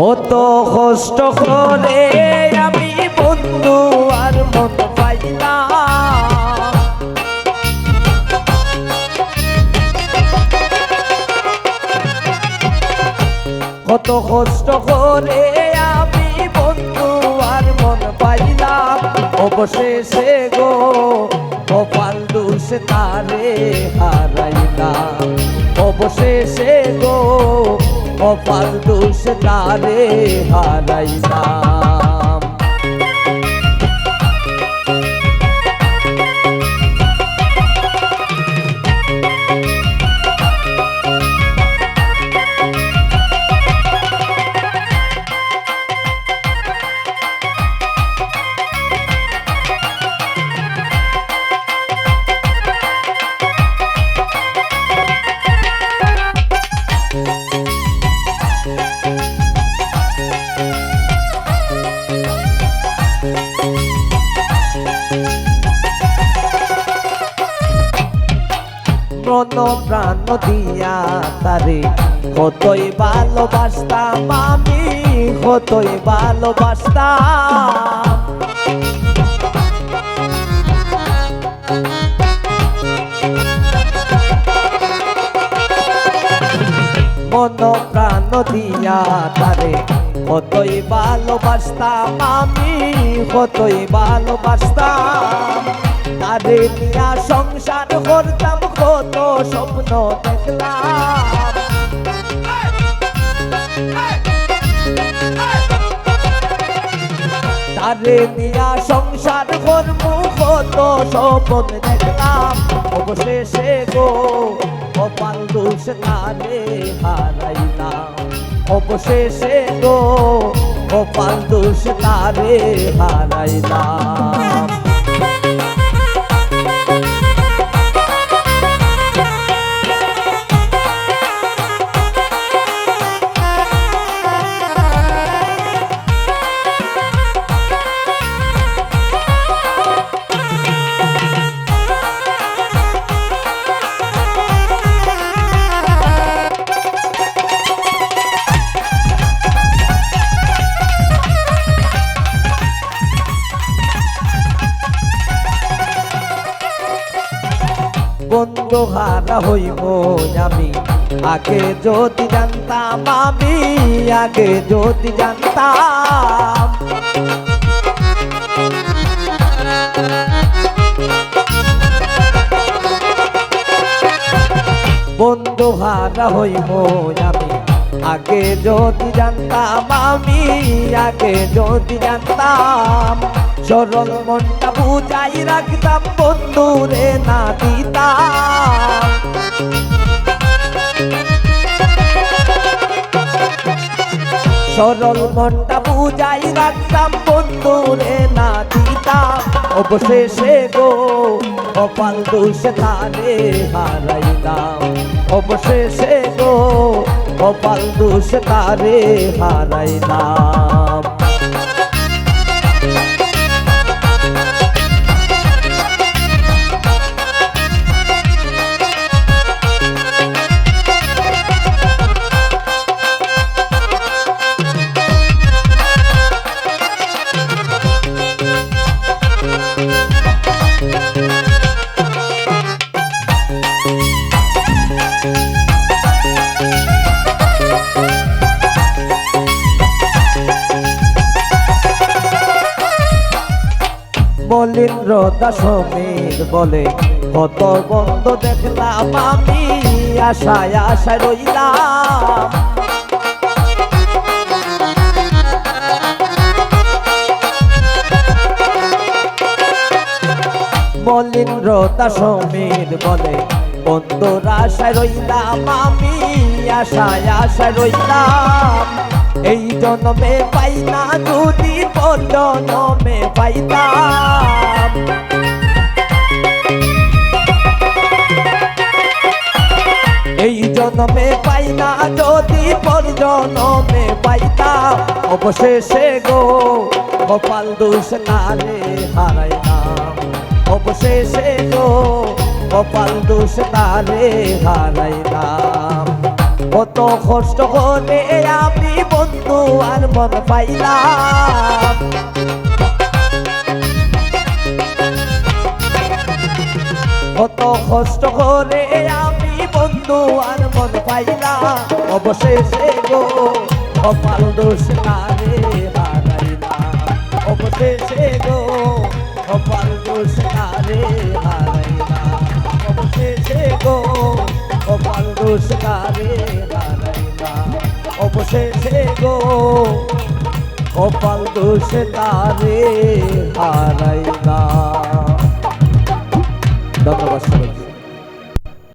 কত কষ্ট করে আমি বন্ধু আর মন পাইলাম, কত কষ্ট করে আমি বন্ধু আর মন পাইলাম। অবশেষে গো কপাল দোষ তারে হারাইলাম, অবশেষে গো কপাল দোষ তারে হারাইলাম। মন প্রাণ দিয়া তারে কতই ভালোবাসতাম আমি, কতই ভালোবাসতাম। মন প্রাণ দিয়া তারে কতই ভালোবাসতাম আমি, কতই ভালোবাসতাম। তারে নিয়া সংসার করতাম, কত স্বপ্ন দেখলাম। তারে নিয়া সংসার করব, কত স্বপ্ন দেখলাম। অবশেষে গো কপাল দোষ তারে হারাইলাম, অবশেষে গো কপাল দোষ তারে হারাইলাম। বন্ধু হারা হইব আমি, আগে যদি জানতাম আমি, আগে যদি জানতাম। বন্ধু হারা হইব আমি, আগে যদি জানতাম আমি, আগে যদি জানতাম। সরল মনটা বুঝাই রাখতাম, বন্ধুরে না দিতাম। সরল মনটা বুঝাই রাখতাম, বন্ধুরে না দিতাম। অবশেষে গো কপাল দোষ তারে হারাইলাম, অবশেষে গো কপাল দোষ তারে হারাইলাম। মলিন্দ্র দাসমীর বলে কত বন্ধ দেখলাম আমি, আশায় আশায় রইলাম। মলিন্দ্র দাসমীর বলে বন্ধুর আশায় রইলাম আমি, আশায় আশায় রইলাম। এই জন্মে পাই না, যদি পর জন্মে পাইতাম। এই জন্মে পাই না, যদি পর জন্মে পাইতাম। অবশেষে গো কপাল দোষ তারে হারাইলাম, অবশেষে গো কপাল দোষ তারে হারাইলাম। কত কষ্ট করে আমি বন্ধু আর মন পাইলাম, কত কষ্ট করে আমি বন্ধু আর মন পাইলাম, অবশেষে গো কপাল দোষ কারে হারাইলাম, অবশেষে গো কপাল দোষ কারে হারাইলাম, অবশেষে গো কপাল দোষ কারে হারাইলাম, অবশেষে গো কপাল দোষ কারে হারাইলাম। ধন্যবাদ সবাই।